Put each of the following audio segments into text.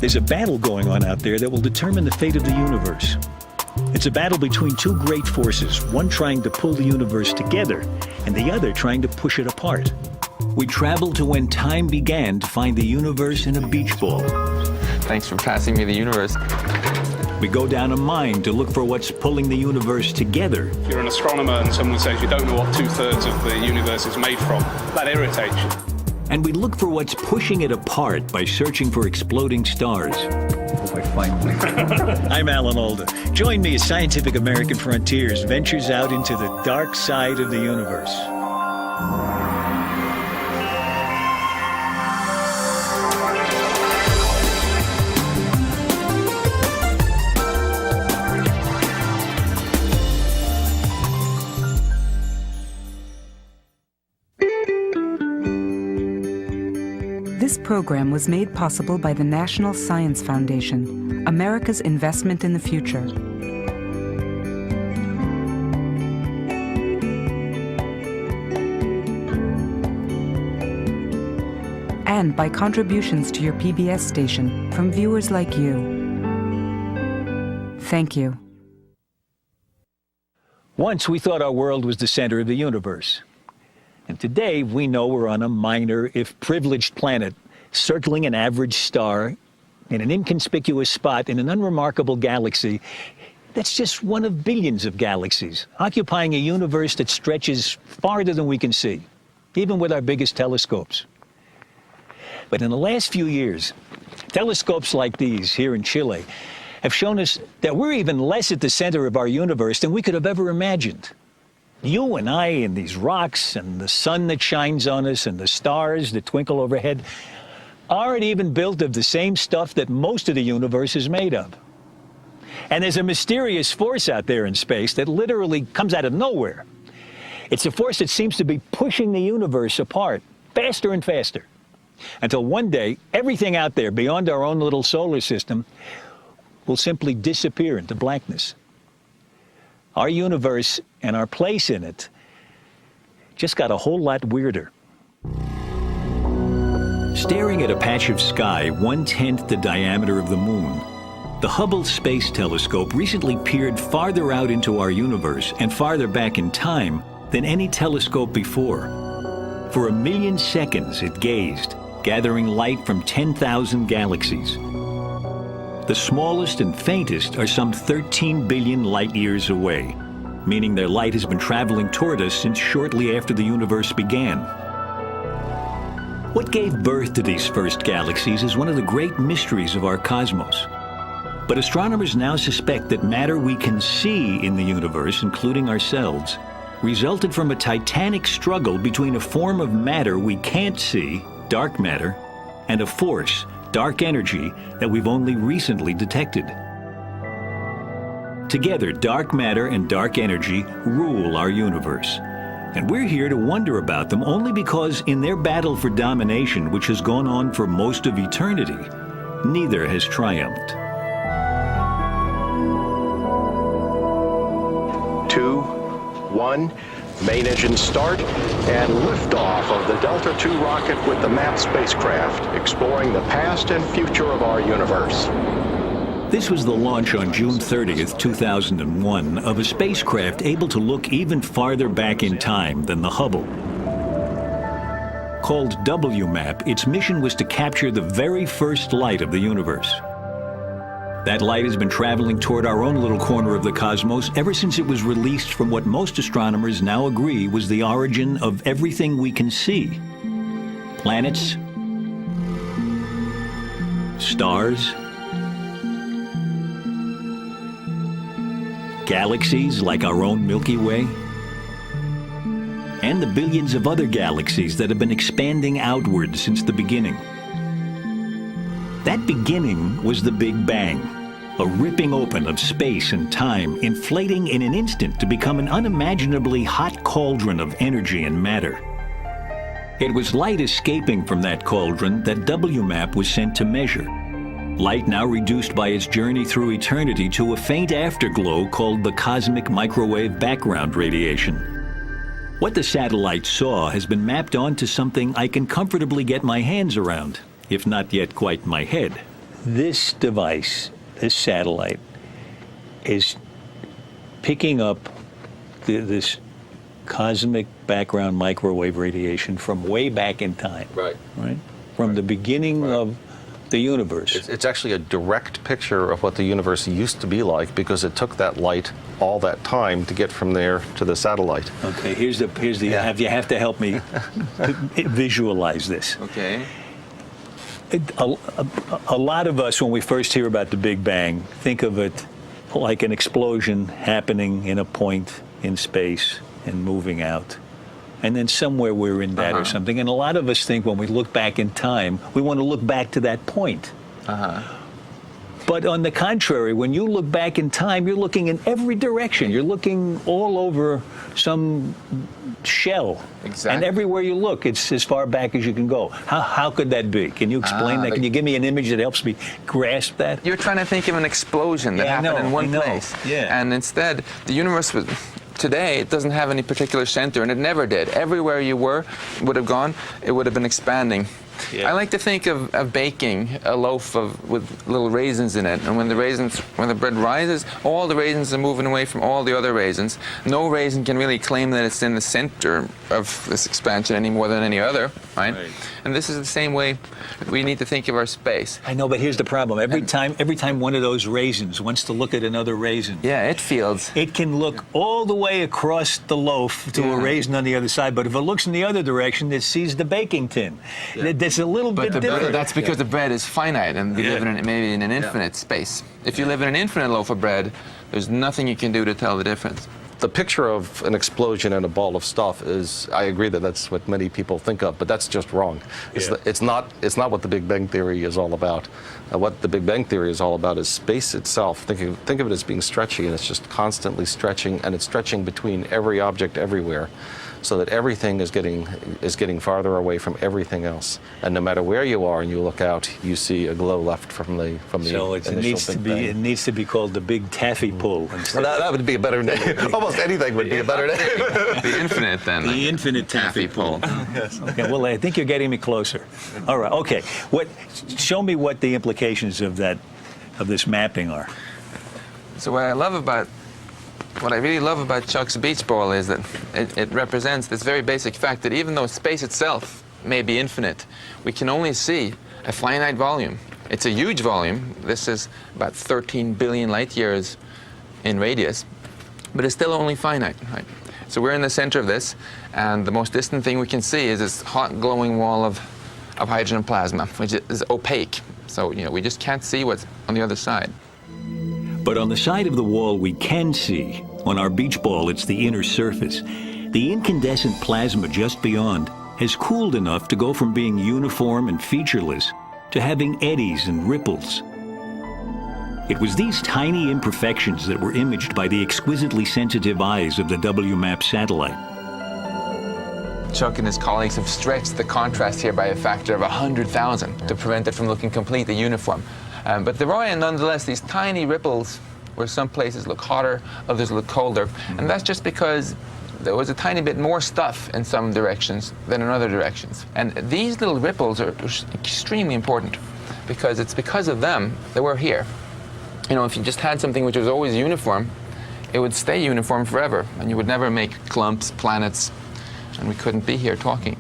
There's a battle going on out there that will determine the fate of the universe. It's a battle between two great forces, one trying to pull the universe together and the other trying to push it apart. We travel to when time began to find the universe in a beach ball. Thanks for passing me the universe. We go down a mine to look for what's pulling the universe together. If you're an astronomer and someone says you don't know what 2/3 of the universe is made from, that irritates you. And we look for what's pushing it apart by searching for exploding stars. Hope I find one. I'm Alan Alda. Join me as Scientific American Frontiers ventures out into the dark side of the universe. This program was made possible by the National Science Foundation, America's investment in the future. And by contributions to your PBS station from viewers like you. Thank you. Once we thought our world was the center of the universe. And today, we know we're on a minor, if privileged planet, circling an average star in an inconspicuous spot in an unremarkable galaxy that's just one of billions of galaxies, occupying a universe that stretches farther than we can see, even with our biggest telescopes. But in the last few years, telescopes like these here in Chile have shown us that we're even less at the center of our universe than we could have ever imagined. You and I and these rocks and the sun that shines on us and the stars that twinkle overhead aren't even built of the same stuff that most of the universe is made of. And there's a mysterious force out there in space that literally comes out of nowhere. It's a force that seems to be pushing the universe apart faster and faster, until one day everything out there beyond our own little solar system will simply disappear into blackness. Our universe and our place in it just got a whole lot weirder. Staring at a patch of sky 1/10 the diameter of the moon, the Hubble Space Telescope recently peered farther out into our universe and farther back in time than any telescope before. For 1,000,000 seconds it gazed, gathering light from 10,000 galaxies. The smallest and faintest are some 13 billion light years away, meaning their light has been traveling toward us since shortly after the universe began. What gave birth to these first galaxies is one of the great mysteries of our cosmos. But astronomers now suspect that matter we can see in the universe, including ourselves, resulted from a titanic struggle between a form of matter we can't see, dark matter, and a force, dark energy, that we've only recently detected. Together, dark matter and dark energy rule our universe. And we're here to wonder about them only because in their battle for domination, which has gone on for most of eternity, neither has triumphed. 2, 1, main engine start, and liftoff of the Delta II rocket with the MAP spacecraft, exploring the past and future of our universe. This was the launch on June 30th, 2001, of a spacecraft able to look even farther back in time than the Hubble. Called WMAP, its mission was to capture the very first light of the universe. That light has been traveling toward our own little corner of the cosmos ever since it was released from what most astronomers now agree was the origin of everything we can see. Planets, stars, galaxies like our own Milky Way, and the billions of other galaxies that have been expanding outward since the beginning. That beginning was the Big Bang, a ripping open of space and time, inflating in an instant to become an unimaginably hot cauldron of energy and matter. It was light escaping from that cauldron that WMAP was sent to measure. Light now reduced by its journey through eternity to a faint afterglow called the cosmic microwave background radiation. What the satellite saw has been mapped onto something I can comfortably get my hands around, if not yet quite my head. this device, this satellite, is picking up this cosmic background microwave radiation from way back in time. Right. Right? From the beginning of the universe. It's actually a direct picture of what the universe used to be like, because it took that light all that time to get from there to the satellite. Okay, here's the you have to help me visualize this. Okay. A lot of us, when we first hear about the Big Bang, think of it like an explosion happening in a point in space and moving out. And then somewhere we're in that or something. And a lot of us think when we look back in time, we want to look back to that point. But on the contrary, when you look back in time, you're looking in every direction. You're looking all over some shell. Exactly. And everywhere you look, it's as far back as you can go. How could that be? Can you explain that? Can you give me an image that helps me grasp that? You're trying to think of an explosion that happened in one place. Yeah. And instead, the universe was... Today, it doesn't have any particular center, and it never did. Everywhere you would have gone, it would have been expanding. Yeah. I like to think of baking a loaf with little raisins in it, and when the bread rises, all the raisins are moving away from all the other raisins. No raisin can really claim that it's in the center of this expansion any more than any other, right? And this is the same way we need to think of our space. I know, but here's the problem. Every time one of those raisins wants to look at another raisin, Yeah, it feels. it can look all the way across the loaf to a raisin on the other side, but if it looks in the other direction, it sees the baking tin. That's a little bit different. That's because the bread is finite, and we live maybe in an infinite space. If you live in an infinite loaf of bread, there's nothing you can do to tell the difference. The picture of an explosion and a ball of stuff is, I agree that that's what many people think of, but that's just wrong. It's not what the Big Bang Theory is all about. What the Big Bang Theory is all about is space itself. Think of it as being stretchy, and it's just constantly stretching, and it's stretching between every object everywhere, so that everything is getting farther away from everything else. And no matter where you are and you look out, you see a glow left from the So it needs to be called the Big Taffy Pull. Well, that would be a better name. Almost anything would be a better name. The infinite, then. The infinite taffy pull. Yes. Okay, well, I think you're getting me closer. All right. Okay. Show me what the implications of this mapping are. So what I really love about Chuck's beach ball is that it represents this very basic fact that even though space itself may be infinite, we can only see a finite volume. It's a huge volume. This is about 13 billion light years in radius, but it's still only finite, right? So we're in the center of this, and the most distant thing we can see is this hot glowing wall of hydrogen plasma, which is opaque. So, we just can't see what's on the other side. But on the side of the wall we can see, on our beach ball, it's the inner surface. The incandescent plasma just beyond has cooled enough to go from being uniform and featureless to having eddies and ripples. It was these tiny imperfections that were imaged by the exquisitely sensitive eyes of the WMAP satellite. Chuck and his colleagues have stretched the contrast here by a factor of 100,000 to prevent it from looking completely uniform. But there are, nonetheless, these tiny ripples where some places look hotter, others look colder. And that's just because there was a tiny bit more stuff in some directions than in other directions. And these little ripples are extremely important because it's because of them that we're here. If you just had something which was always uniform, it would stay uniform forever, and you would never make clumps, planets, and we couldn't be here talking.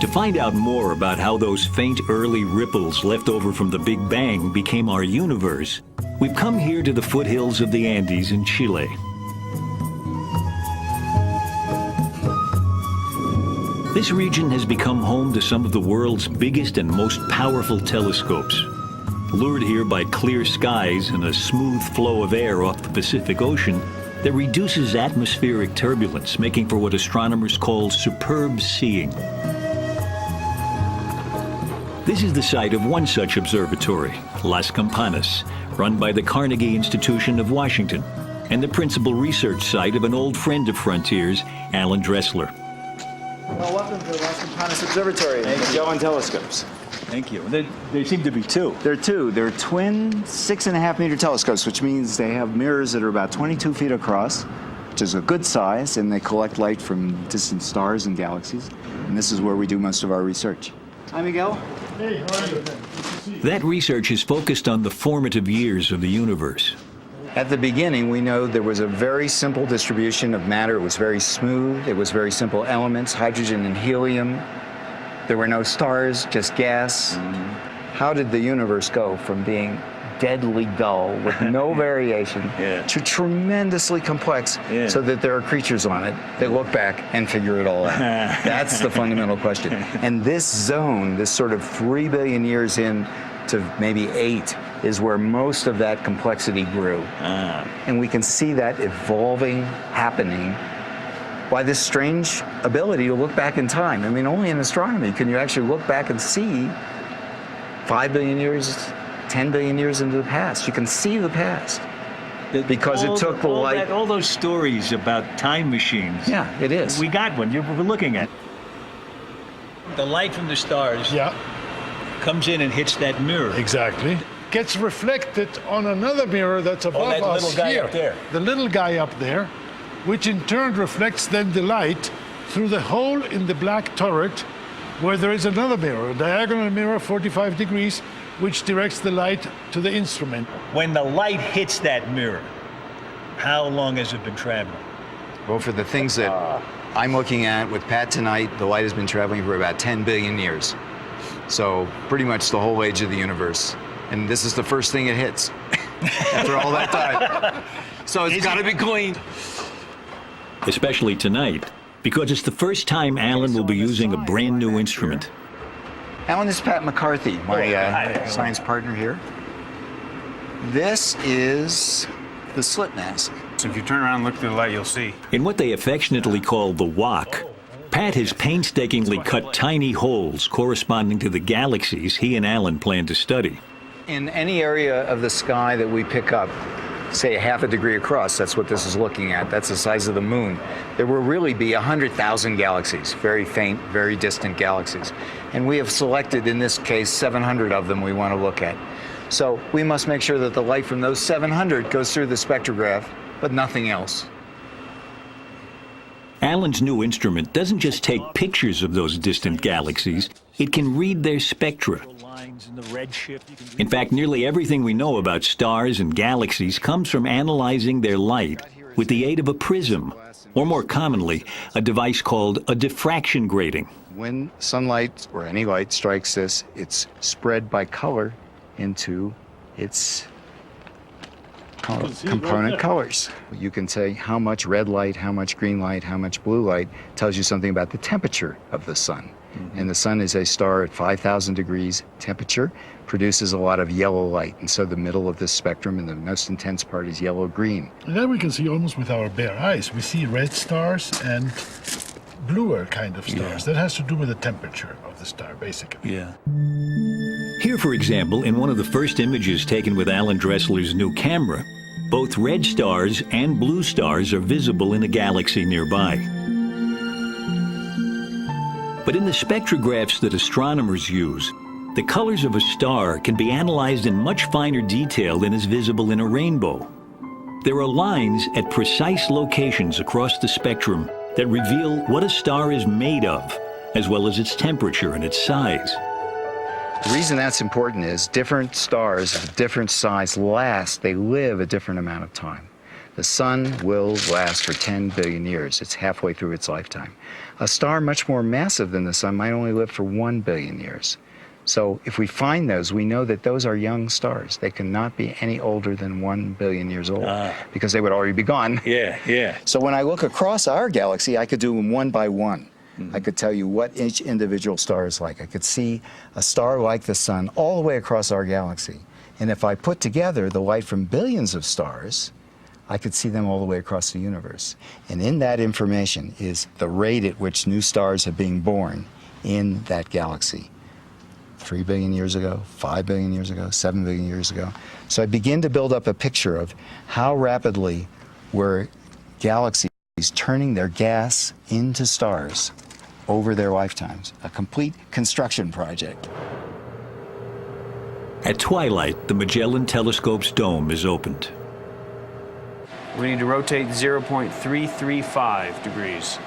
To find out more about how those faint early ripples left over from the Big Bang became our universe, we've come here to the foothills of the Andes in Chile. This region has become home to some of the world's biggest and most powerful telescopes. Lured here by clear skies and a smooth flow of air off the Pacific Ocean that reduces atmospheric turbulence, making for what astronomers call superb seeing. This is the site of one such observatory, Las Campanas, run by the Carnegie Institution of Washington, and the principal research site of an old friend of Frontier's, Alan Dressler. Well, welcome to the Las Campanas Observatory, Magellan telescopes. Thank you. There seem to be two. There are two. They're twin 6.5-meter telescopes, which means they have mirrors that are about 22 feet across. which is a good size, and they collect light from distant stars and galaxies. And this is where we do most of our research. Hi, Miguel. Hey, how are you? That research is focused on the formative years of the universe. At the beginning, we know there was a very simple distribution of matter. It was very smooth. It was very simple elements, hydrogen and helium. There were no stars, just gas. How did the universe go from being deadly dull with no variation to tremendously complex so that there are creatures on it that look back and figure it all out? That's the fundamental question. And this zone, this sort of 3 billion years in to maybe 8, is where most of that complexity grew. And we can see that evolving, happening by this strange ability to look back in time. I mean, only in astronomy can you actually look back and see 5 billion years, 10 billion years into the past. You can see the past because it took the light. All those stories about time machines. Yeah, it is. We got one. We're looking at. The light from the stars comes in and hits that mirror. Exactly. Gets reflected on another mirror that's above that us little guy here. up there. The little guy up there, which in turn reflects then the light through the hole in the black turret where there is another mirror, a diagonal mirror, 45 degrees, which directs the light to the instrument. When the light hits that mirror, how long has it been traveling? Well, for the things that I'm looking at with Pat tonight, the light has been traveling for about 10 billion years. So pretty much the whole age of the universe. And this is the first thing it hits after all that time. So it's got to be clean. Especially tonight, because it's the first time Alan will be using a brand new instrument. Alan, this is Pat McCarthy, my science partner here. This is the slit mask. So if you turn around and look through the light, you'll see. In what they affectionately call the walk, Pat has painstakingly cut tiny holes corresponding to the galaxies he and Alan plan to study. In any area of the sky that we pick up, say a half a degree across, that's what this is looking at, that's the size of the moon, there will really be 100,000 galaxies, very faint, very distant galaxies. And we have selected, in this case, 700 of them we want to look at. So we must make sure that the light from those 700 goes through the spectrograph, but nothing else. Alan's new instrument doesn't just take pictures of those distant galaxies, it can read their spectra. In fact, nearly everything we know about stars and galaxies comes from analyzing their light with the aid of a prism, or more commonly, a device called a diffraction grating. When sunlight or any light strikes this, it's spread by color into its component colors. You can say how much red light, how much green light, how much blue light tells you something about the temperature of the sun. And the sun is a star at 5,000 degrees temperature, produces a lot of yellow light. And so the middle of this spectrum and the most intense part is yellow-green. And then we can see almost with our bare eyes. We see red stars and bluer kind of stars. That has to do with the temperature of the star, basically. Here, for example, in one of the first images taken with Alan Dressler's new camera, both red stars and blue stars are visible in a galaxy nearby. But in the spectrographs that astronomers use, the colors of a star can be analyzed in much finer detail than is visible in a rainbow. There are lines at precise locations across the spectrum that reveal what a star is made of, as well as its temperature and its size. The reason that's important is different stars of different size last, they live a different amount of time. The sun will last for 10 billion years. It's halfway through its lifetime. A star much more massive than the sun might only live for 1 billion years. So if we find those, we know that those are young stars. They cannot be any older than 1 billion years old because they would already be gone. So when I look across our galaxy, I could do them one by one. I could tell you what each individual star is like. I could see a star like the sun all the way across our galaxy. And if I put together the light from billions of stars, I could see them all the way across the universe. And in that information is the rate at which new stars are being born in that galaxy. 3 billion years ago, 5 billion years ago, 7 billion years ago. So I begin to build up a picture of how rapidly were galaxies turning their gas into stars over their lifetimes. A complete construction project. At twilight, the Magellan Telescope's dome is opened. We need to rotate 0.335 degrees.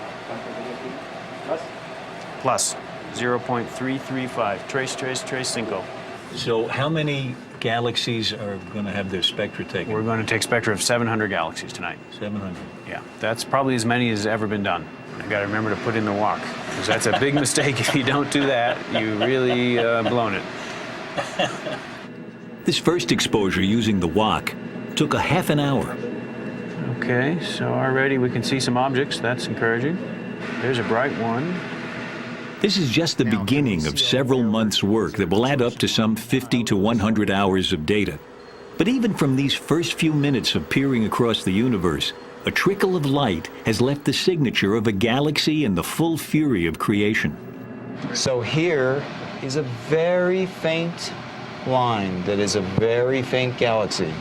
Plus 0.335. Trace, trace, trace, cinco. So how many galaxies are going to have their spectra taken? We're going to take spectra of 700 galaxies tonight. 700. Yeah, that's probably as many as ever been done. I got to remember to put in the walk, because that's a big mistake. If you don't do that, you really blown it. This first exposure using the wok took a half an hour. Okay, so already we can see some objects. That's encouraging. There's a bright one. This is just the beginning of several months' work that will add up to some 50 to 100 hours of data. But even from these first few minutes of peering across the universe, a trickle of light has left the signature of a galaxy in the full fury of creation. So here is a very faint line that is a very faint galaxy,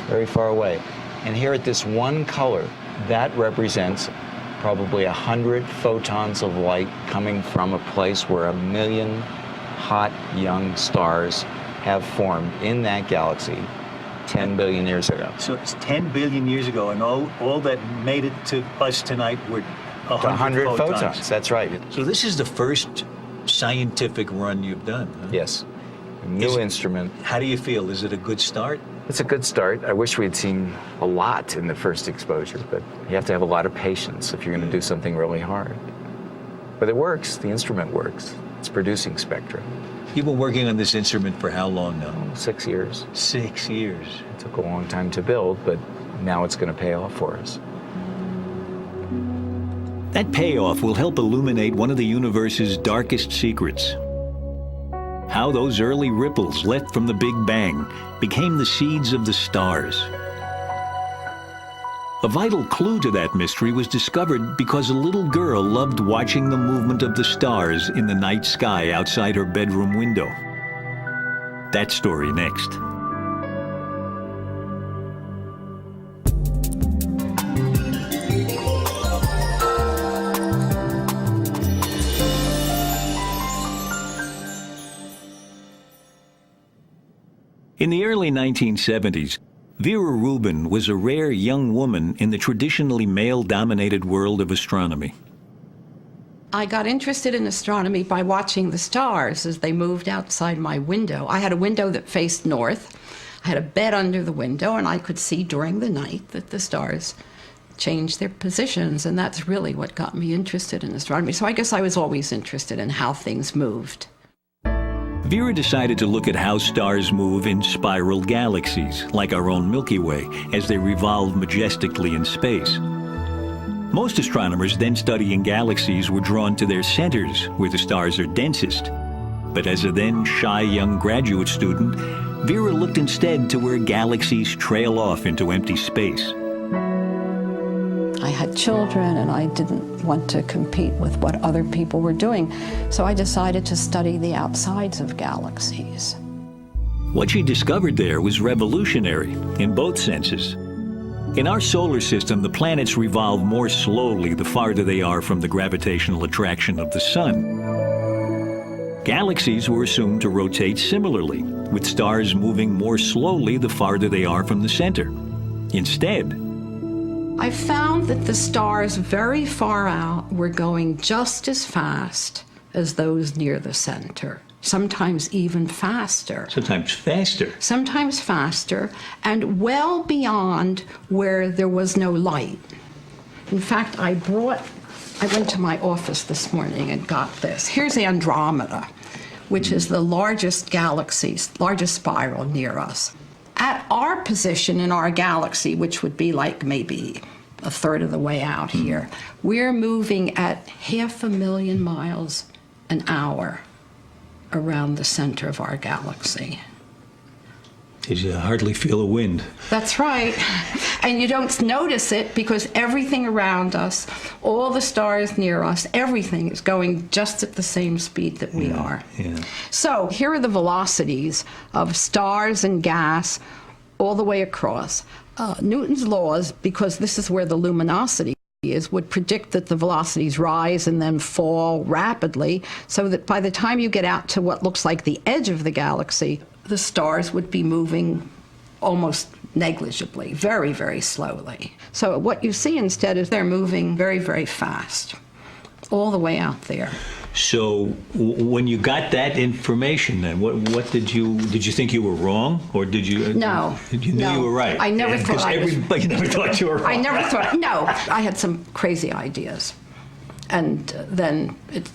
very far away. And here at this one color, that represents probably 100 photons of light coming from a place where 1 million hot young stars have formed in that galaxy 10 billion years ago. So it's 10 billion years ago, and all that made it to us tonight were 100 photons. That's right. So this is the first scientific run you've done, huh? Yes. A new instrument. How do you feel? Is it a good start? It's a good start. I wish we had seen a lot in the first exposure, but you have to have a lot of patience if you're going to do something really hard. But it works. The instrument works. It's producing spectra. You've been working on this instrument for how long now? 6 years. 6 years. It took a long time to build, but now it's going to pay off for us. That payoff will help illuminate one of the universe's darkest secrets. How those early ripples left from the Big Bang became the seeds of the stars. A vital clue to that mystery was discovered because a little girl loved watching the movement of the stars in the night sky outside her bedroom window. That story next. In the early 1970s, Vera Rubin was a rare young woman in the traditionally male-dominated world of astronomy. I got interested in astronomy by watching the stars as they moved outside my window. I had a window that faced north. I had a bed under the window, and I could see during the night that the stars changed their positions, and that's really what got me interested in astronomy. So I guess I was always interested in how things moved. Vera decided to look at how stars move in spiral galaxies, like our own Milky Way, as they revolve majestically in space. Most astronomers then studying galaxies were drawn to their centers, where the stars are densest. But as a then shy young graduate student, Vera looked instead to where galaxies trail off into empty space. I had children, and I didn't want to compete with what other people were doing, so I decided to study the outsides of galaxies. What she discovered there was revolutionary in both senses. In our solar system, the planets revolve more slowly the farther they are from the gravitational attraction of the sun. Galaxies were assumed to rotate similarly, with stars moving more slowly the farther they are from the center. Instead, I found that the stars very far out were going just as fast as those near the center, sometimes even faster. Sometimes faster. Sometimes faster, and well beyond where there was no light. In fact, I went to my office this morning and got this. Here's Andromeda, which is the largest galaxy, largest spiral near us. At our position in our galaxy, which would be like maybe a third of the way out here, we're moving at 500,000 miles an hour around the center of our galaxy. You hardly feel a wind. That's right. And you don't notice it because everything around us, all the stars near us, everything is going just at the same speed that we are. Yeah. So here are the velocities of stars and gas all the way across. Newton's laws, because this is where the luminosity is, would predict that the velocities rise and then fall rapidly, so that by the time you get out to what looks like the edge of the galaxy, the stars would be moving almost negligibly, very, very slowly. So what you see instead is they're moving very, very fast, all the way out there. So when you got that information, then what did you think you were wrong, or did you? No. You knew you were right. I never thought I was. Everybody never thought you were wrong. I never thought. No, I had some crazy ideas, and then it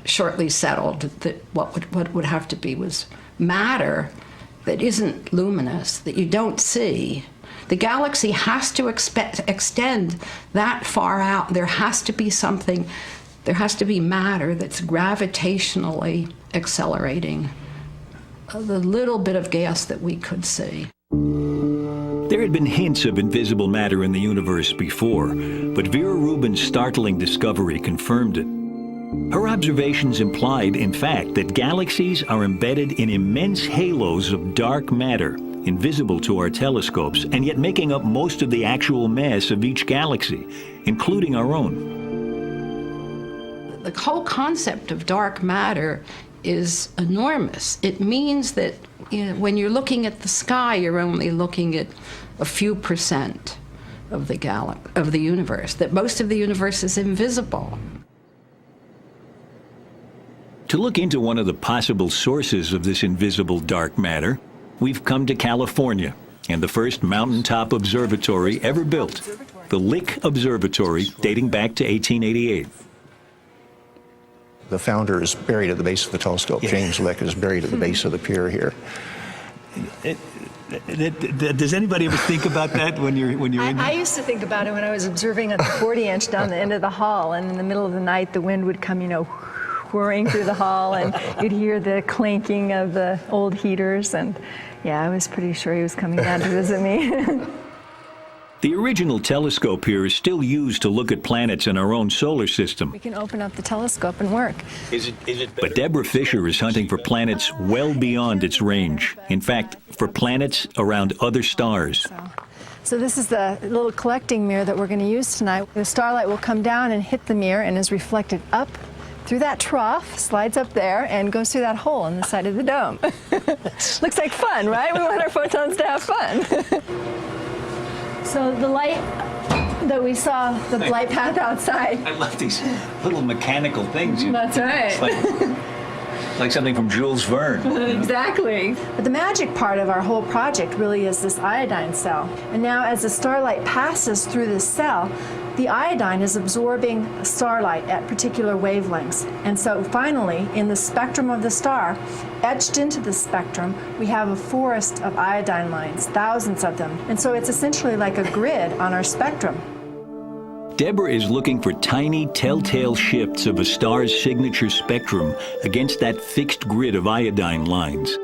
shortly settled that what would have to be was matter that isn't luminous, that you don't see. The galaxy has to extend that far out. There has to be something. There has to be matter that's gravitationally accelerating the little bit of gas that we could see. There had been hints of invisible matter in the universe before, but Vera Rubin's startling discovery confirmed it. Her observations implied, in fact, that galaxies are embedded in immense halos of dark matter, invisible to our telescopes, and yet making up most of the actual mass of each galaxy, including our own. The whole concept of dark matter is enormous. It means that when you're looking at the sky, you're only looking at a few percent of the universe, that most of the universe is invisible. To look into one of the possible sources of this invisible dark matter, we've come to California and the first mountaintop observatory ever built, the Lick Observatory, dating back to 1888. The founder is buried at the base of the telescope. Yeah. James Lick is buried at the base of the pier here. Does anybody ever think about that when you're in there? I used to think about it when I was observing at the 40-inch down the end of the hall, and in the middle of the night, the wind would come, whirring through the hall, and you'd hear the clanking of the old heaters, and yeah, I was pretty sure he was coming down to visit me. The original telescope here is still used to look at planets in our own solar system. We can open up the telescope and work. But Deborah Fisher is hunting for planets well beyond its range. In fact, for planets around other stars. So this is the little collecting mirror that we're going to use tonight. The starlight will come down and hit the mirror and is reflected up through that trough, slides up there, and goes through that hole in the side of the dome. Looks like fun, right? We want our photons to have fun. So the light that we saw, the light path outside. I love these little mechanical things. That's right. It's like something from Jules Verne. Exactly. But the magic part of our whole project really is this iodine cell. And now as the starlight passes through this cell, the iodine is absorbing starlight at particular wavelengths. And so finally, in the spectrum of the star, etched into the spectrum, we have a forest of iodine lines, thousands of them. And so it's essentially like a grid on our spectrum. Deborah is looking for tiny telltale shifts of a star's signature spectrum against that fixed grid of iodine lines.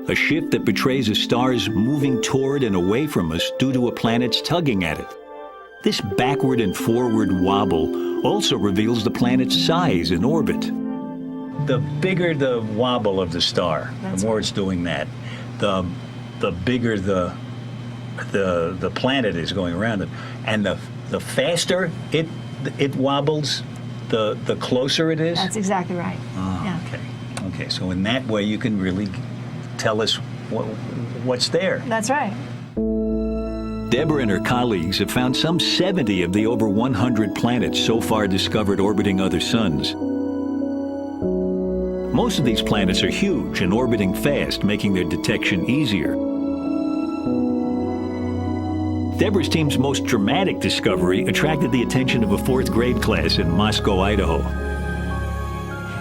A shift that betrays a star's moving toward and away from us due to a planet's tugging at it. This backward and forward wobble also reveals the planet's size in orbit. The bigger the wobble of the star, the more it's doing that, the bigger the planet is going around it, and the faster it wobbles, the closer it is. That's exactly right. Yeah. Okay. So in that way, you can really tell us what's there. That's right. Deborah and her colleagues have found some 70 of the over 100 planets so far discovered orbiting other suns. Most of these planets are huge and orbiting fast, making their detection easier. Deborah's team's most dramatic discovery attracted the attention of a 4th grade class in Moscow, Idaho.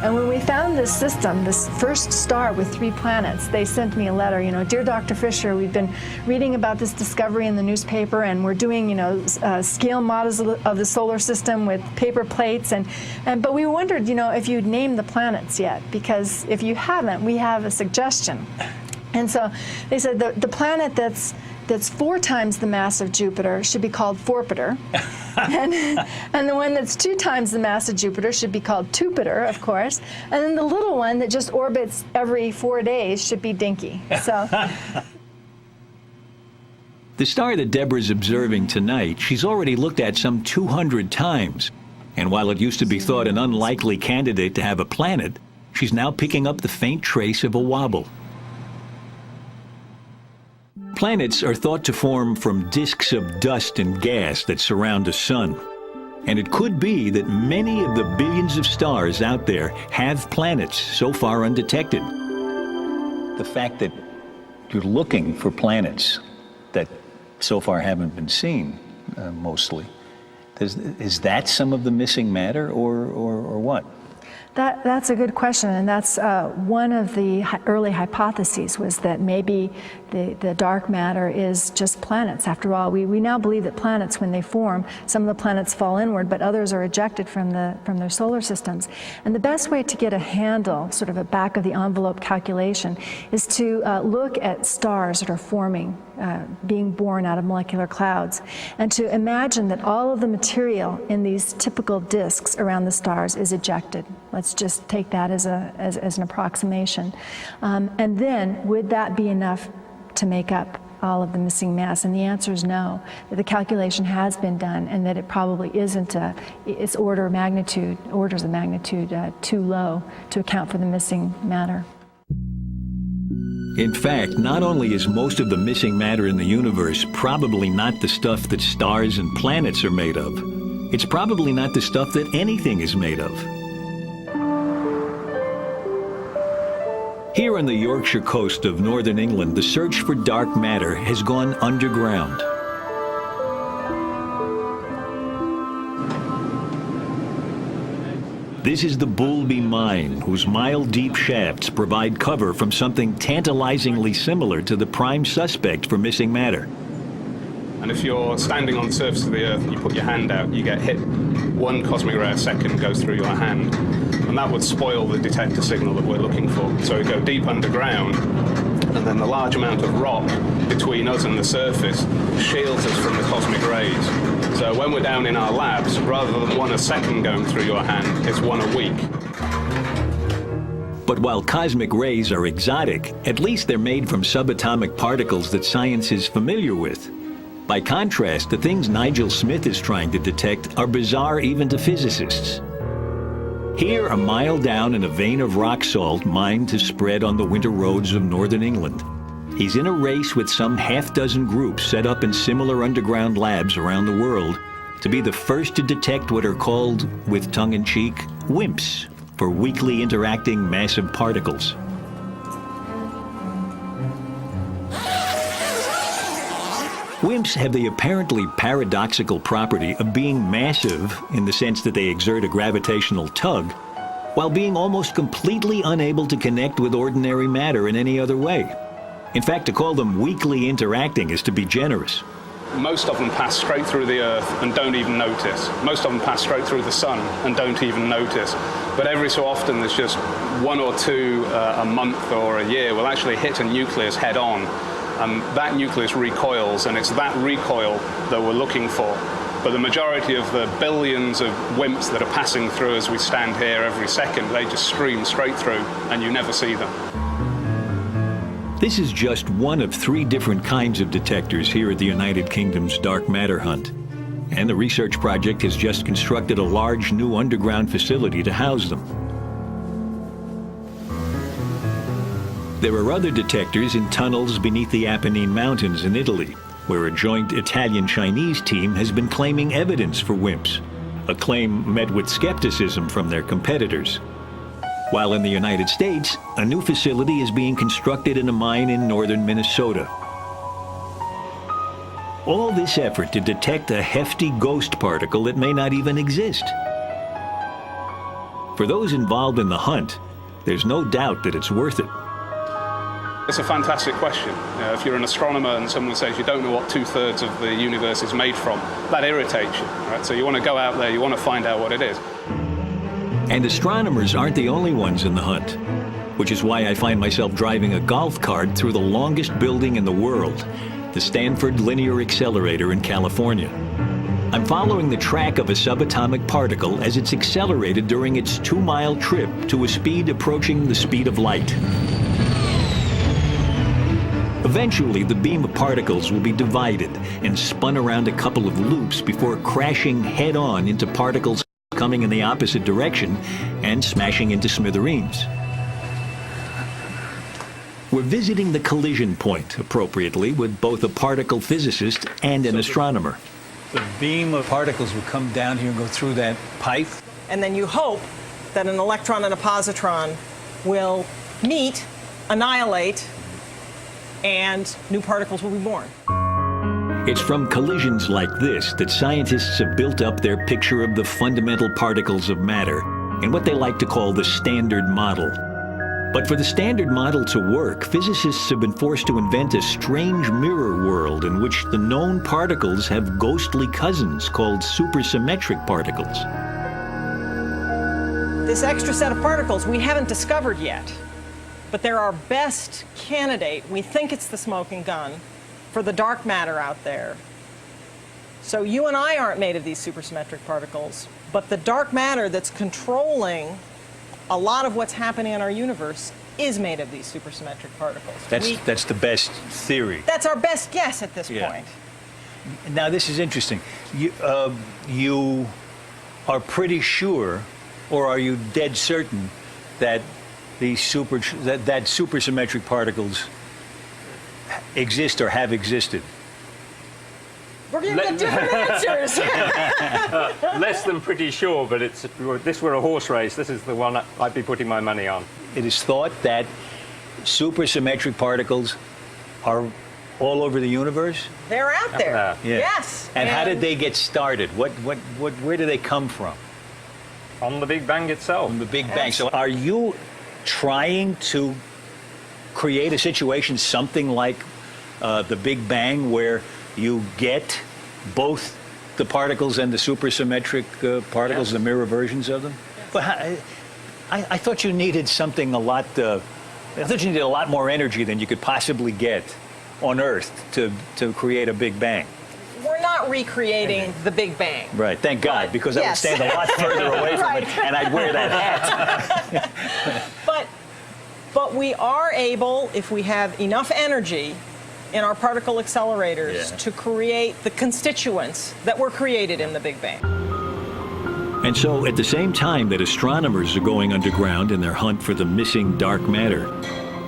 And when we found this system, this first star with 3 planets, they sent me a letter, Dear Dr. Fisher, we've been reading about this discovery in the newspaper, and we're doing, scale models of the solar system with paper plates, but we wondered, if you'd named the planets yet, because if you haven't, we have a suggestion. And so they said the planet that's 4 times the mass of Jupiter should be called Forpiter, and the one that's 2 times the mass of Jupiter should be called Tupiter, of course, and then the little one that just orbits every 4 days should be Dinky. So. The star that Deborah's observing tonight, she's already looked at some 200 times, and while it used to be thought an unlikely candidate to have a planet, she's now picking up the faint trace of a wobble. Planets are thought to form from disks of dust and gas that surround the sun. And it could be that many of the billions of stars out there have planets so far undetected. The fact that you're looking for planets that so far haven't been seen, mostly, is that some of the missing matter, or what? That's a good question, and that's one of the early hypotheses, was that maybe the dark matter is just planets. After all, we now believe that planets, when they form, some of the planets fall inward, but others are ejected from their solar systems. And the best way to get a handle, sort of a back-of-the-envelope calculation, is to look at stars that are forming, being born out of molecular clouds, and to imagine that all of the material in these typical disks around the stars is ejected. Let's just take that as an approximation. And then, would that be enough to make up all of the missing mass? And the answer is no, that the calculation has been done, and that it probably isn't, it's orders of magnitude too low to account for the missing matter. In fact, not only is most of the missing matter in the universe probably not the stuff that stars and planets are made of, it's probably not the stuff that anything is made of. Here on the Yorkshire coast of northern England, the search for dark matter has gone underground. This is the Boulby Mine, whose mile-deep shafts provide cover from something tantalizingly similar to the prime suspect for missing matter. And if you're standing on the surface of the Earth and you put your hand out, you get hit. 1 cosmic ray a second goes through your hand. And that would spoil the detector signal that we're looking for. So we go deep underground, and then the large amount of rock between us and the surface shields us from the cosmic rays. So when we're down in our labs, rather than 1 a second going through your hand, it's 1 a week. But while cosmic rays are exotic, at least they're made from subatomic particles that science is familiar with. By contrast, the things Nigel Smith is trying to detect are bizarre even to physicists. Here, a mile down in a vein of rock salt mined to spread on the winter roads of northern England, he's in a race with some half-dozen groups set up in similar underground labs around the world to be the first to detect what are called, with tongue-in-cheek, WIMPs, for weakly interacting massive particles. WIMPs have the apparently paradoxical property of being massive in the sense that they exert a gravitational tug, while being almost completely unable to connect with ordinary matter in any other way. In fact, to call them weakly interacting is to be generous. Most of them pass straight through the Earth and don't even notice. Most of them pass straight through the Sun and don't even notice. But every so often there's just 1 or 2 a month or a year will actually hit a nucleus head on. And that nucleus recoils, and it's that recoil that we're looking for. But the majority of the billions of WIMPs that are passing through as we stand here every second, they just stream straight through, and you never see them. This is just one of 3 different kinds of detectors here at the United Kingdom's dark matter hunt. And the research project has just constructed a large new underground facility to house them. There are other detectors in tunnels beneath the Apennine Mountains in Italy, where a joint Italian-Chinese team has been claiming evidence for WIMPs, a claim met with skepticism from their competitors. While in the United States, a new facility is being constructed in a mine in northern Minnesota. All this effort to detect a hefty ghost particle that may not even exist. For those involved in the hunt, there's no doubt that it's worth it. It's a fantastic question. If you're an astronomer and someone says you don't know what 2/3 of the universe is made from, that irritates you, right? So you want to go out there, you want to find out what it is. And astronomers aren't the only ones in the hunt, which is why I find myself driving a golf cart through the longest building in the world, the Stanford Linear Accelerator in California. I'm following the track of a subatomic particle as it's accelerated during its 2-mile trip to a speed approaching the speed of light. Eventually, the beam of particles will be divided and spun around a couple of loops before crashing head-on into particles coming in the opposite direction and smashing into smithereens. We're visiting the collision point, appropriately, with both a particle physicist and an astronomer. The beam of particles will come down here and go through that pipe. And then you hope that an electron and a positron will meet, annihilate, and new particles will be born. It's from collisions like this that scientists have built up their picture of the fundamental particles of matter in what they like to call the Standard Model. But for the Standard Model to work, physicists have been forced to invent a strange mirror world in which the known particles have ghostly cousins called supersymmetric particles. This extra set of particles we haven't discovered yet, but they're our best candidate. We think it's the smoking gun for the dark matter out there. So you and I aren't made of these supersymmetric particles, but the dark matter that's controlling a lot of what's happening in our universe is made of these supersymmetric particles. That's the best theory. That's our best guess at this point. Now, this is interesting. You are pretty sure, or are you dead certain, that the that supersymmetric particles exist or have existed? We're going to get different answers. Less than pretty sure, but if this were a horse race, this is the one I'd be putting my money on. It is thought that supersymmetric particles are all over the universe? They're out there. Yeah. Yes. And how did they get started? Where do they come from? From the Big Bang itself. From the Big Bang. So are you trying to create a situation something like the Big Bang, where you get both the particles and the supersymmetric particles, the mirror versions of them? But I thought you needed something I thought you needed a lot more energy than you could possibly get on Earth to create a Big Bang. We're not recreating the Big Bang. Right, thank God, because I would stand a lot further away from it, and I'd wear that hat. But we are able, if we have enough energy in our particle accelerators, to create the constituents that were created in the Big Bang. And so, at the same time that astronomers are going underground in their hunt for the missing dark matter,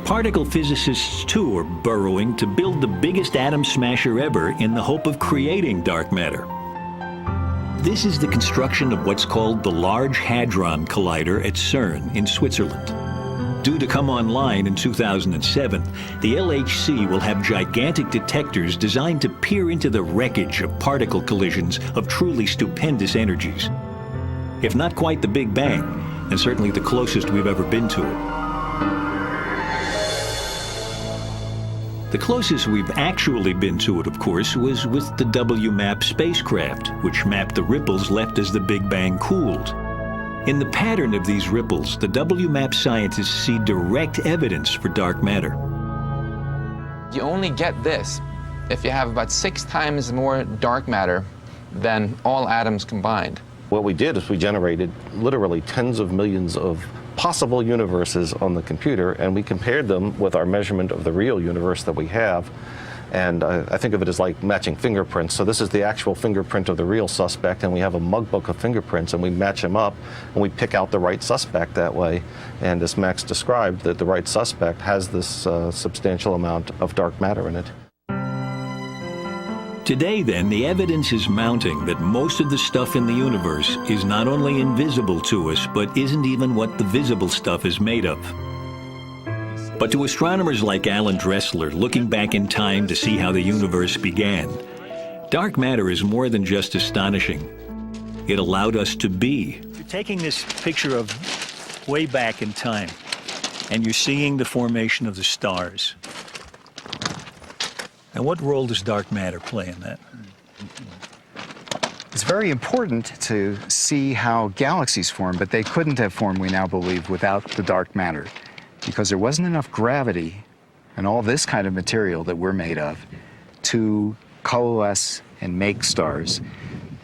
particle physicists too are burrowing to build the biggest atom smasher ever in the hope of creating dark matter. This is the construction of what's called the Large Hadron Collider at CERN in Switzerland. Due to come online in 2007, the LHC will have gigantic detectors designed to peer into the wreckage of particle collisions of truly stupendous energies. If not quite the Big Bang, then certainly the closest we've ever been to it. The closest we've actually been to it, of course, was with the WMAP spacecraft, which mapped the ripples left as the Big Bang cooled. In the pattern of these ripples, the WMAP scientists see direct evidence for dark matter. You only get this if you have about 6 times more dark matter than all atoms combined. What we did is we generated literally tens of millions of possible universes on the computer, and we compared them with our measurement of the real universe that we have. And I think of it as like matching fingerprints. So this is the actual fingerprint of the real suspect, and we have a mug book of fingerprints, and we match them up, and we pick out the right suspect that way. And as Max described, that the right suspect has this substantial amount of dark matter in it. Today, then, the evidence is mounting that most of the stuff in the universe is not only invisible to us, but isn't even what the visible stuff is made of. But to astronomers like Alan Dressler, looking back in time to see how the universe began, dark matter is more than just astonishing. It allowed us to be. You're taking this picture of way back in time, and you're seeing the formation of the stars. Now, what role does dark matter play in that? It's very important to see how galaxies form, but they couldn't have formed, we now believe, without the dark matter, because there wasn't enough gravity and all this kind of material that we're made of to coalesce and make stars.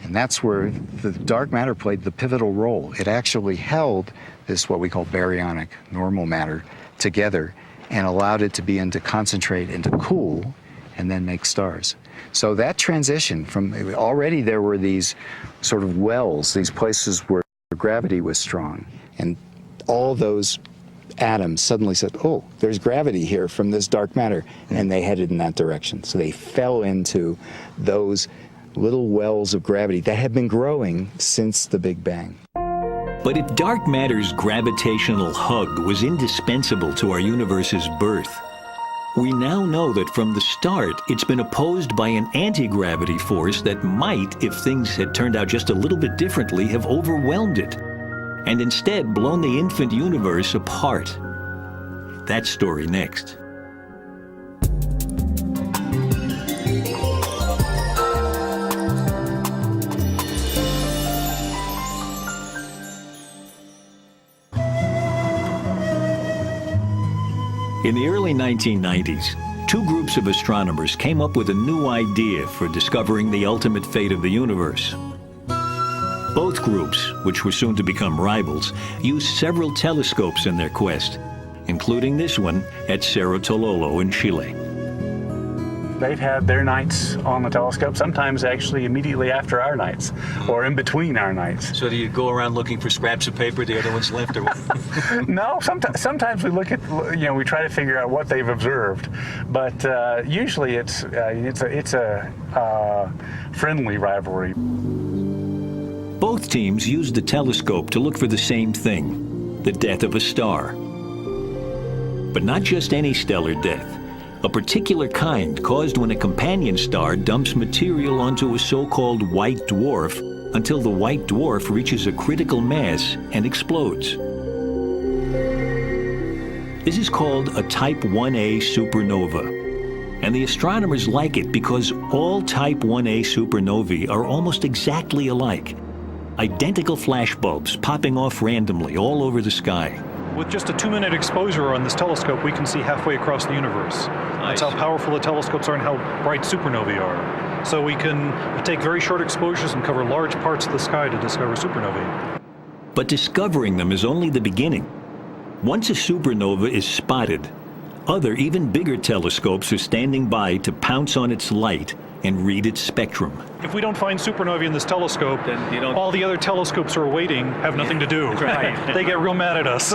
And that's where the dark matter played the pivotal role. It actually held this, what we call baryonic normal matter, together and allowed it to begin to concentrate and to cool and then make stars. So that transition from, already there were these sort of wells, these places where gravity was strong, and all those atoms suddenly said, oh, there's gravity here from this dark matter, and they headed in that direction. So they fell into those little wells of gravity that have been growing since the Big Bang. But if dark matter's gravitational hug was indispensable to our universe's birth, we now know that from the start it's been opposed by an anti-gravity force that might, if things had turned out just a little bit differently, have overwhelmed it, and instead blown the infant universe apart. That story next. In the early 1990s, two groups of astronomers came up with a new idea for discovering the ultimate fate of the universe. Both groups, which were soon to become rivals, used several telescopes in their quest, including this one at Cerro Tololo in Chile. They've had their nights on the telescope, sometimes actually immediately after our nights, or in between our nights. So do you go around looking for scraps of paper the other one's left, or what? No, sometimes we look at, we try to figure out what they've observed, but usually it's a friendly rivalry. Both teams used the telescope to look for the same thing, the death of a star. But not just any stellar death. A particular kind caused when a companion star dumps material onto a so-called white dwarf until the white dwarf reaches a critical mass and explodes. This is called a Type 1a supernova, and the astronomers like it because all Type 1a supernovae are almost exactly alike. Identical flashbulbs popping off randomly all over the sky. With just a 2-minute exposure on this telescope, we can see halfway across the universe. That's how powerful the telescopes are and how bright supernovae are. So we can take very short exposures and cover large parts of the sky to discover supernovae. But discovering them is only the beginning. Once a supernova is spotted, other, even bigger telescopes are standing by to pounce on its light and read its spectrum. If we don't find supernovae in this telescope, then all the other telescopes are waiting, have nothing to do. Right. They get real mad at us.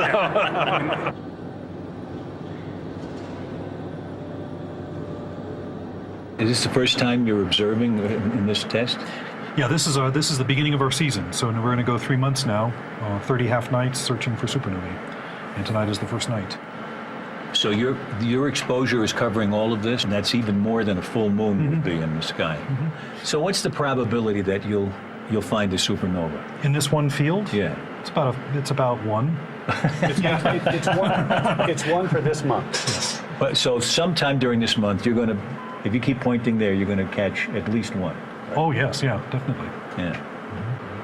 Is this the first time you're observing in this test? Yeah, this is the beginning of our season. So we're going to go 3 months now, 30 half nights searching for supernovae. And tonight is the first night. So your exposure is covering all of this, and that's even more than a full moon would be in the sky. So what's the probability that you'll find a supernova? In this one field? Yeah. It's about 1. It's one for this month. Yes. But so sometime during this month, you're going to, if you keep pointing there, you're going to catch at least one. Right? Oh yes, yeah, definitely. Yeah.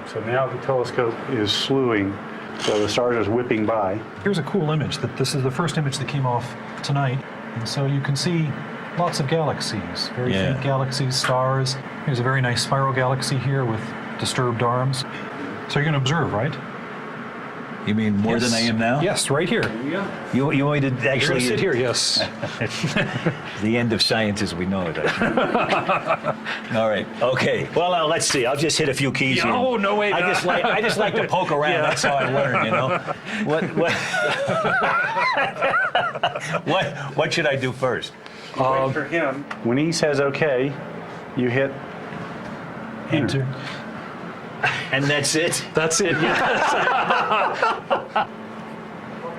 So now the telescope is slewing. So the stars are whipping by. Here's a cool image. This is the first image that came off tonight. And so you can see lots of galaxies, very faint galaxies, stars. Here's a very nice spiral galaxy here with disturbed arms. So you're going to observe, right? You mean more than I am now? Yes, right here. You want me to actually sit here? Yes. The end of science as we know it. All right. Okay. Well, let's see. I'll just hit a few keys here. Oh no way! I just like to poke around. Yeah. That's how I learn. You know. What should I do first? Wait for him. When he says OK, you hit enter. And that's it? That's it, yes.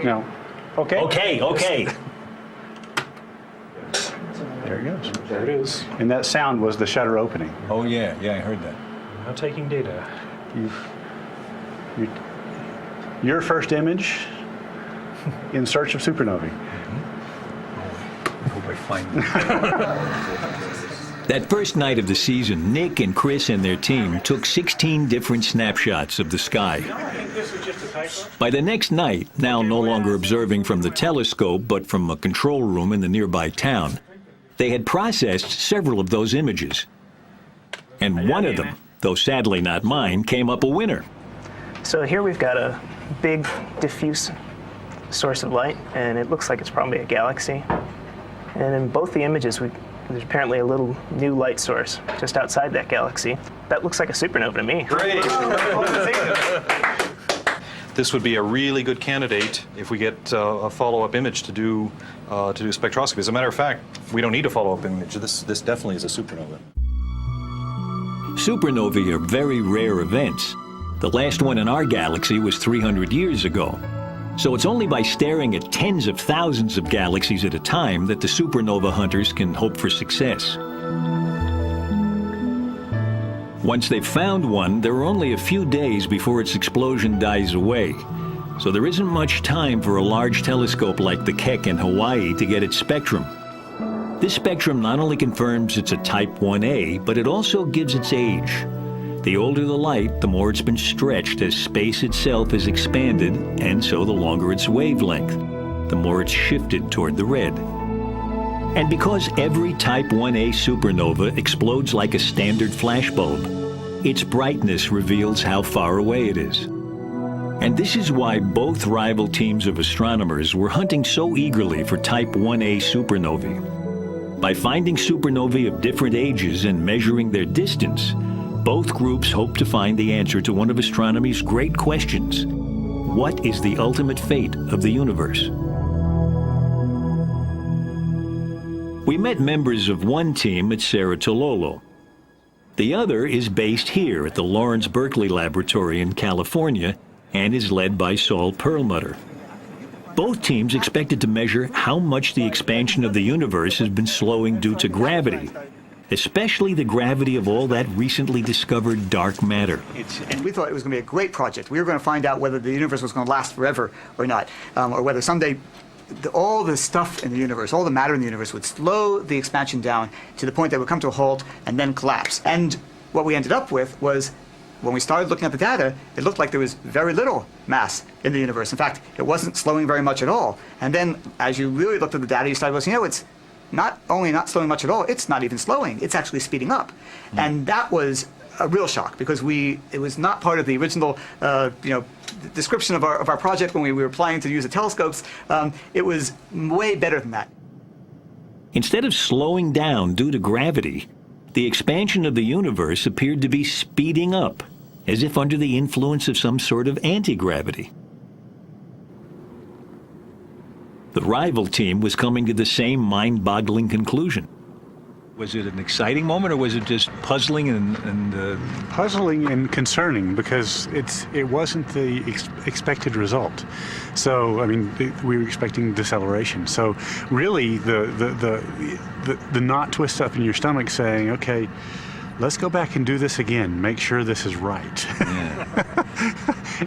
No. Okay. Okay. There it goes. There it is. And that sound was the shutter opening. Oh, yeah. Yeah, I heard that. Now taking data. Your first image in search of supernovae. I hope I find it. That first night of the season, Nick and Chris and their team took 16 different snapshots of the sky. By the next night, now no longer observing from the telescope but from a control room in the nearby town, they had processed several of those images. And one of them, though sadly not mine, came up a winner. So here we've got a big diffuse source of light, and it looks like it's probably a galaxy. And in both the images, there's apparently a little new light source just outside that galaxy. That looks like a supernova to me. Great. this would be a really good candidate if we get a follow-up image to do spectroscopy. As a matter of fact, we don't need a follow-up image. This definitely is a supernova. Supernovae are very rare events. The last one in our galaxy was 300 years ago. So it's only by staring at tens of thousands of galaxies at a time that the supernova hunters can hope for success. Once they've found one, there are only a few days before its explosion dies away. So there isn't much time for a large telescope like the Keck in Hawaii to get its spectrum. This spectrum not only confirms it's a Type 1a, but it also gives its age. The older the light, the more it's been stretched as space itself has expanded, and so the longer its wavelength, the more it's shifted toward the red. And because every Type 1a supernova explodes like a standard flashbulb, its brightness reveals how far away it is. And this is why both rival teams of astronomers were hunting so eagerly for Type 1a supernovae. By finding supernovae of different ages and measuring their distance, both groups hope to find the answer to one of astronomy's great questions. What is the ultimate fate of the universe? We met members of one team at Cerro Tololo. The other is based here at the Lawrence Berkeley Laboratory in California and is led by Saul Perlmutter. Both teams expected to measure how much the expansion of the universe has been slowing due to gravity, especially the gravity of all that recently discovered dark matter. And we thought it was going to be a great project. We were going to find out whether the universe was going to last forever or not, or whether someday all the stuff in the universe, all the matter in the universe would slow the expansion down to the point that it would come to a halt and then collapse. And what we ended up with was, when we started looking at the data, it looked like there was very little mass in the universe. In fact, it wasn't slowing very much at all. And then as you really looked at the data, you started going, you know, it's not only not slowing much at all, it's not even slowing, it's actually speeding up. And that was a real shock, because it was not part of the original description of our project when we were planning to use the telescopes. It was way better than that. Instead of slowing down due to gravity, the expansion of the universe appeared to be speeding up, as if under the influence of some sort of anti-gravity. The rival team was coming to the same mind-boggling conclusion. Was it an exciting moment, or was it just puzzling and puzzling and concerning, because it wasn't the expected result. So I mean, we were expecting deceleration. So really, the knot twists up in your stomach, saying, "Okay, let's go back and do this again. Make sure this is right." Yeah.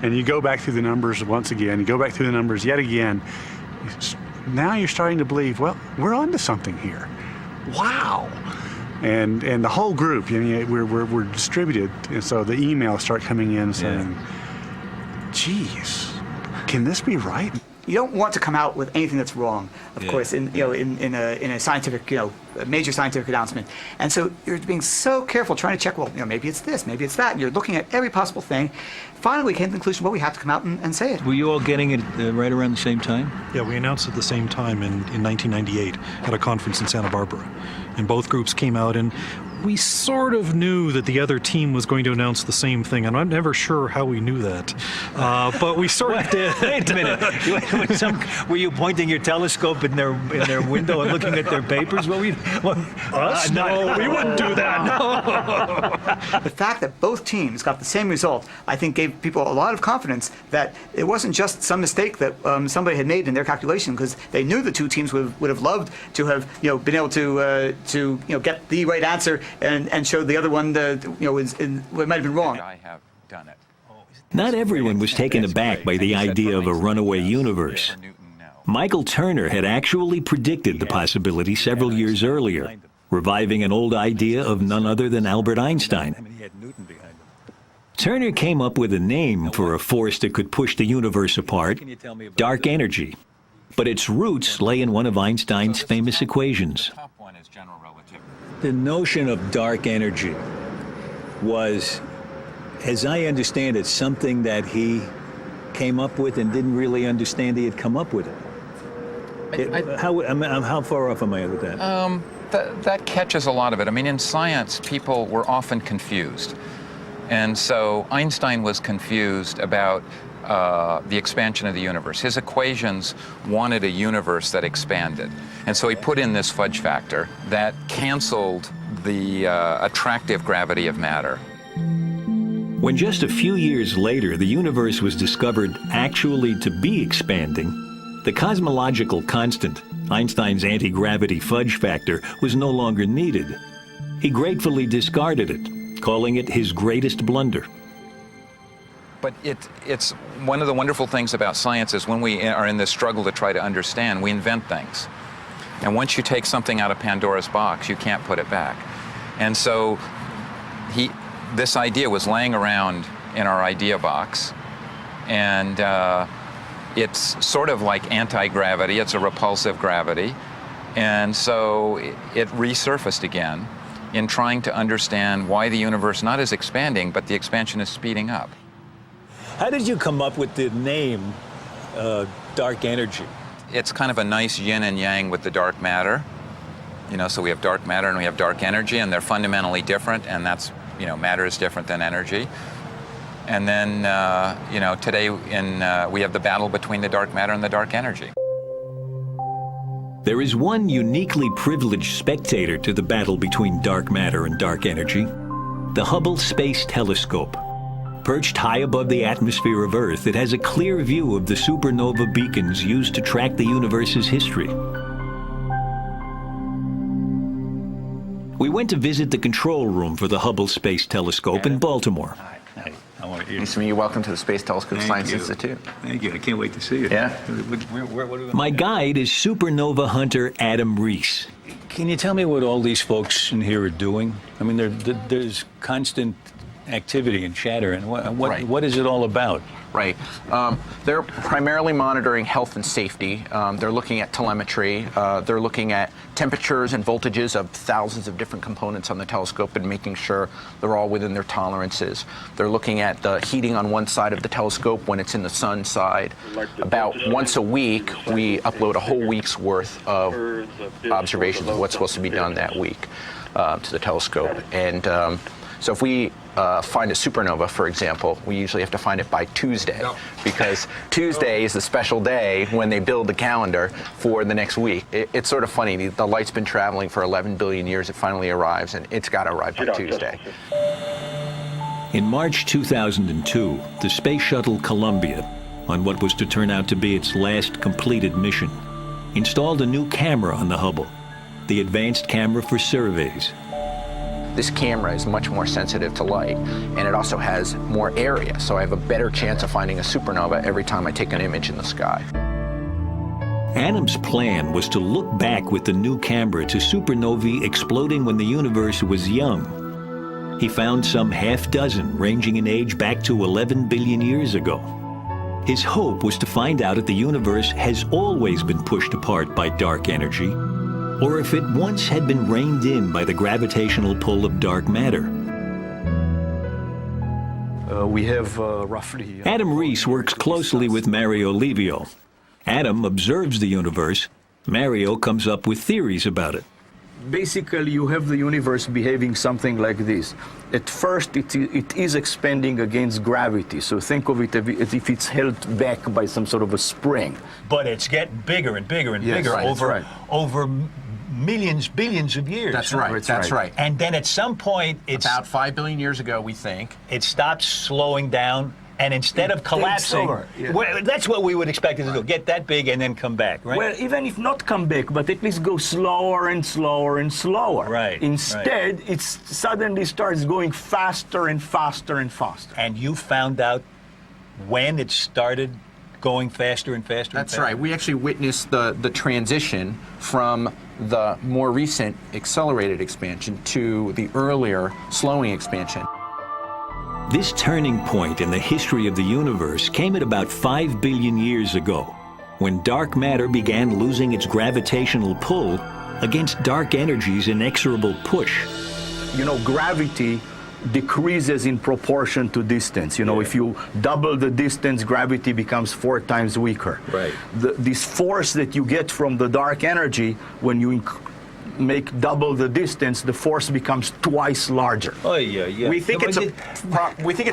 And you go back through the numbers once again. You go back through the numbers yet again. Now you're starting to believe, well, we're onto something here. Wow. And the whole group, I mean, we're distributed, and so the emails start coming in saying, geez, can this be right? You don't want to come out with anything that's wrong, of course, in a scientific, a major scientific announcement. And so you're being so careful, trying to check, well, maybe it's this, maybe it's that, and you're looking at every possible thing. Finally, we came to the conclusion, well, we have to come out and say it. Were you all getting it right around the same time? Yeah, we announced at the same time in 1998 at a conference in Santa Barbara. And both groups came out, and we sort of knew that the other team was going to announce the same thing, and I'm never sure how we knew that. But we sort of did. Wait a minute. Were you pointing your telescope in their window and looking at their papers? Us? No, we wouldn't do that. No. The fact that both teams got the same result, I think, gave people a lot of confidence that it wasn't just some mistake that somebody had made in their calculation, because they knew the two teams would have loved to have been able to get the right answer and show the other one what might have been wrong. I have done it. Not everyone was taken aback by the idea of a runaway universe. Michael Turner had actually predicted the possibility several years earlier, reviving an old idea of none other than Albert Einstein. Turner came up with a name for a force that could push the universe apart: dark energy. But its roots lay in one of Einstein's famous equations. The notion of dark energy was, as I understand it, something that he came up with and didn't really understand he had come up with it. How far off am I with that? That catches a lot of it. I mean, in science, people were often confused. And so Einstein was confused about the expansion of the universe. His equations wanted a universe that expanded. And so he put in this fudge factor that canceled the attractive gravity of matter. When just a few years later the universe was discovered actually to be expanding, the cosmological constant, Einstein's anti-gravity fudge factor, was no longer needed. He gratefully discarded it, calling it his greatest blunder. But it's one of the wonderful things about science is when we are in this struggle to try to understand, we invent things. And once you take something out of Pandora's box, you can't put it back. And so this idea was laying around in our idea box, and it's sort of like anti-gravity. It's a repulsive gravity. And so it resurfaced again in trying to understand why the universe not is expanding, but the expansion is speeding up. How did you come up with the name dark energy? It's kind of a nice yin and yang with the dark matter. You know, so we have dark matter and we have dark energy, and they're fundamentally different, and that's, you know, matter is different than energy. And then, you know, today we have the battle between the dark matter and the dark energy. There is one uniquely privileged spectator to the battle between dark matter and dark energy: the Hubble Space Telescope. Perched high above the atmosphere of Earth, it has a clear view of the supernova beacons used to track the universe's history. We went to visit the control room for the Hubble Space Telescope in Baltimore. Nice to meet you. Welcome to the Space Telescope Science Institute. Thank you. I can't wait to see you. Yeah. My guide is supernova hunter Adam Reese. Can you tell me what all these folks in here are doing? I mean, there's constant activity and chatter, and what is it all about? Right. They're primarily monitoring health and safety. They're looking at telemetry. They're looking at temperatures and voltages of thousands of different components on the telescope and making sure they're all within their tolerances. They're looking at the heating on one side of the telescope when it's in the sun side. About once a week, we upload a whole week's worth of observations of what's supposed to be done that week to the telescope. And so if we find a supernova, for example, we usually have to find it by Tuesday, because Tuesday is the special day when they build the calendar for the next week. It's sort of funny. The light's been traveling for 11 billion years. It finally arrives, and it's got to arrive by Tuesday. In March 2002, the Space Shuttle Columbia, on what was to turn out to be its last completed mission, installed a new camera on the Hubble, the Advanced Camera for Surveys. This camera is much more sensitive to light, and it also has more area, so I have a better chance of finding a supernova every time I take an image in the sky. Adam's plan was to look back with the new camera to supernovae exploding when the universe was young. He found some half-dozen ranging in age back to 11 billion years ago. His hope was to find out if the universe has always been pushed apart by dark energy, or if it once had been reined in by the gravitational pull of dark matter. We have roughly... Adam Reese works closely with Mario Livio. Adam observes the universe. Mario comes up with theories about it. Basically, you have the universe behaving something like this. At first, it is expanding against gravity, so think of it as if it's held back by some sort of a spring. But it's getting bigger and bigger and bigger over millions, billions of years. That's right, that's right. And then at some point, it's... About 5 billion years ago, we think. It stops slowing down, and instead of collapsing, that's what we would expect it to do, get that big and then come back, right? Well, even if not come back, but at least go slower and slower and slower. Right. Instead, it suddenly starts going faster and faster and faster. And you found out when it started going faster and faster? That's right. We actually witnessed the transition from the more recent accelerated expansion to the earlier slowing expansion. This turning point in the history of the universe came at about 5 billion years ago, when dark matter began losing its gravitational pull against dark energy's inexorable push. You know, gravity decreases in proportion to distance. You know, if you double the distance, gravity becomes 4 times weaker. Right. This force that you get from the dark energy, when you make double the distance, the force becomes twice larger. Oh yeah. We think it's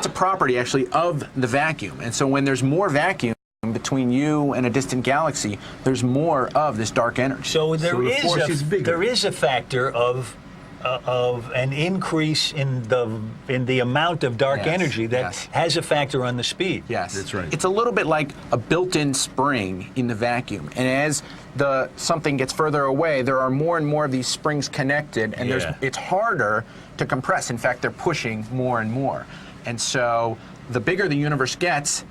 a property actually of the vacuum, and so when there's more vacuum between you and a distant galaxy, there's more of this dark energy. So the force is bigger. there is a factor of an increase in the amount of dark energy that has a factor on the speed. Yes, that's right. It's a little bit like a built-in spring in the vacuum, and as something gets further away, there are more and more of these springs connected, and it's harder to compress. In fact, they're pushing more and more, and so the bigger the universe gets,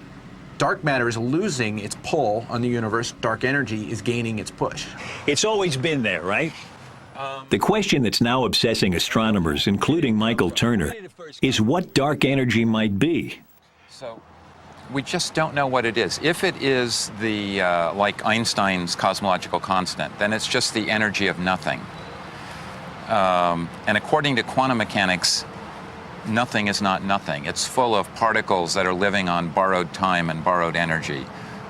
dark matter is losing its pull on the universe. Dark energy is gaining its push. It's always been there, right? The question that's now obsessing astronomers, including Michael Turner, is what dark energy might be. So we just don't know what it is. If it is like Einstein's cosmological constant, then it's just the energy of nothing. And according to quantum mechanics, nothing is not nothing. It's full of particles that are living on borrowed time and borrowed energy.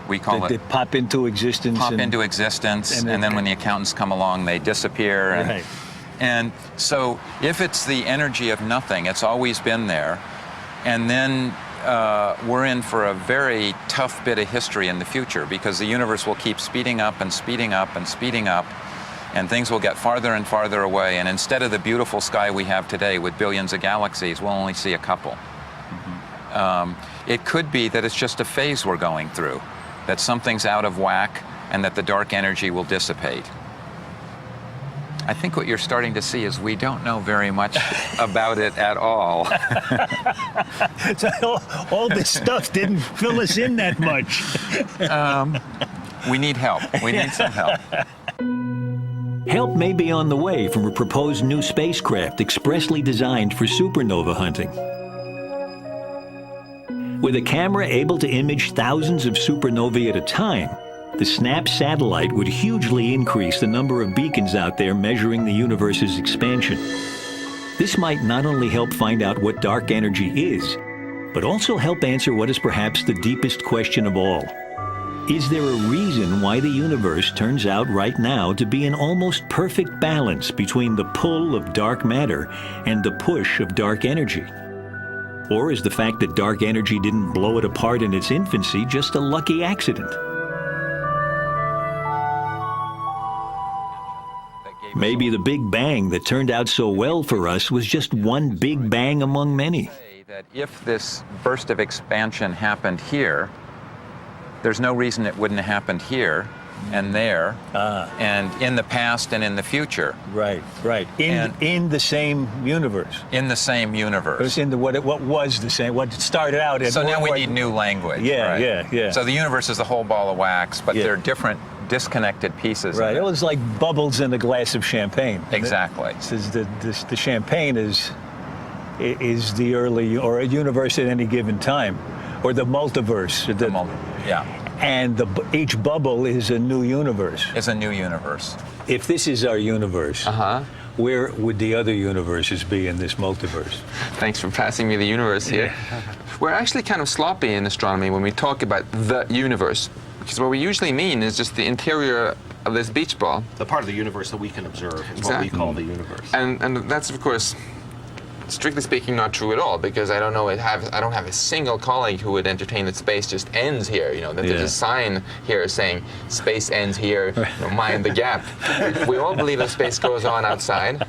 We call They pop into existence. And then when the accountants come along, they disappear. And so if it's the energy of nothing, it's always been there. And then we're in for a very tough bit of history in the future, because the universe will keep speeding up and speeding up and speeding up, and things will get farther and farther away. And instead of the beautiful sky we have today with billions of galaxies, we'll only see a couple. It could be that it's just a phase we're going through, that something's out of whack and that the dark energy will dissipate. I think what you're starting to see is we don't know very much about it at all. All this stuff didn't fill us in that much. We need help. We need some help. Help may be on the way from a proposed new spacecraft expressly designed for supernova hunting. With a camera able to image thousands of supernovae at a time, the SNAP satellite would hugely increase the number of beacons out there measuring the universe's expansion. This might not only help find out what dark energy is, but also help answer what is perhaps the deepest question of all. Is there a reason why the universe turns out right now to be an almost perfect balance between the pull of dark matter and the push of dark energy? Or is the fact that dark energy didn't blow it apart in its infancy just a lucky accident? Maybe the Big Bang that turned out so well for us was just one big bang among many. That if this burst of expansion happened here, there's no reason it wouldn't have happened here and there, and in the past and in the future. Right. In the same universe. In the same universe. In what was the same, what started out as. So now we need new language. Yeah. So the universe is a whole ball of wax, but they're different, disconnected pieces. Right. It was like bubbles in a glass of champagne. Exactly. The champagne is the early, or a universe at any given time, or the multiverse. And each bubble is a new universe. It's a new universe. If this is our universe, where would the other universes be in this multiverse? Thanks for passing me the universe here. We're actually kind of sloppy in astronomy when we talk about the universe, because what we usually mean is just the interior of this beach ball. The part of the universe that we can observe is what we call the universe. And that's, of course, strictly speaking, not true at all, because I don't have a single colleague who would entertain that space just ends here. That there's a sign here saying space ends here. Mind the gap. We all believe that space goes on outside,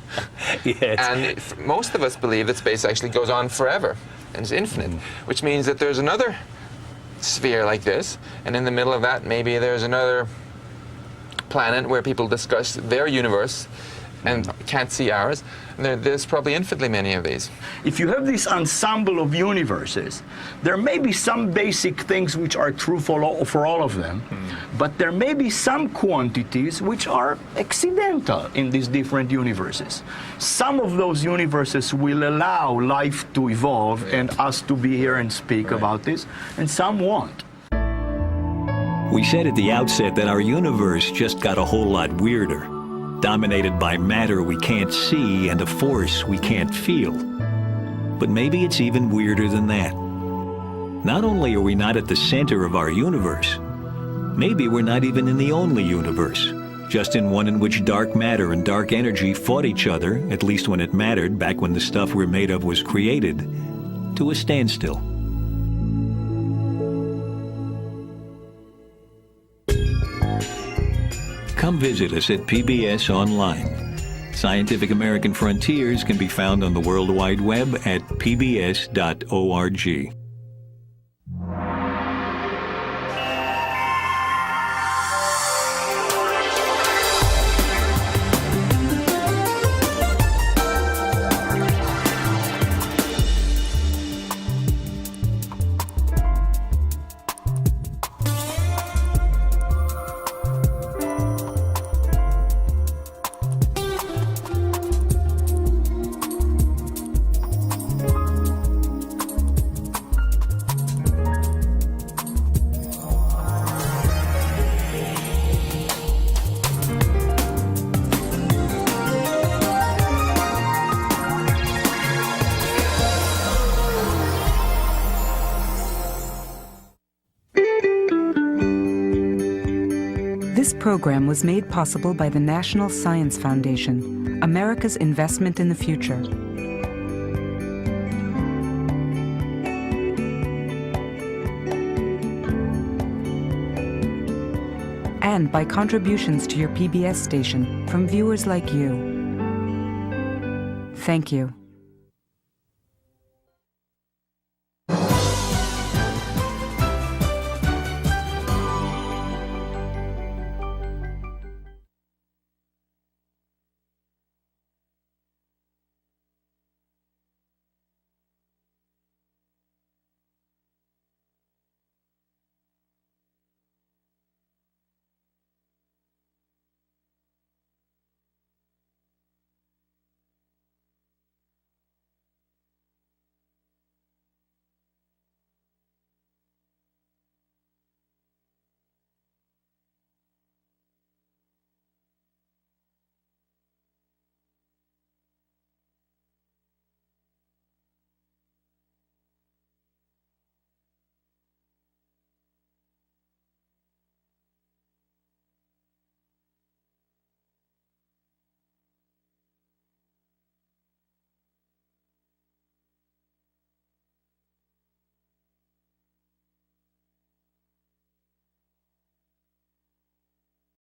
and most of us believe that space actually goes on forever and is infinite, which means that there's another sphere like this, and in the middle of that, maybe there's another planet where people discuss their universe and can't see ours. There's probably infinitely many of these. If you have this ensemble of universes, there may be some basic things which are true for all of them, but there may be some quantities which are accidental in these different universes. Some of those universes will allow life to evolve and us to be here and speak about this, and some won't. We said at the outset that our universe just got a whole lot weirder, dominated by matter we can't see and a force we can't feel. But maybe it's even weirder than that. Not only are we not at the center of our universe, maybe we're not even in the only universe. just in one in which dark matter and dark energy fought each other, at least when it mattered, back when the stuff we're made of was created, to a standstill. Come visit us at PBS Online. Scientific American Frontiers can be found on the World Wide Web at pbs.org. This program was made possible by the National Science Foundation, America's investment in the future. And by contributions to your PBS station from viewers like you. Thank you.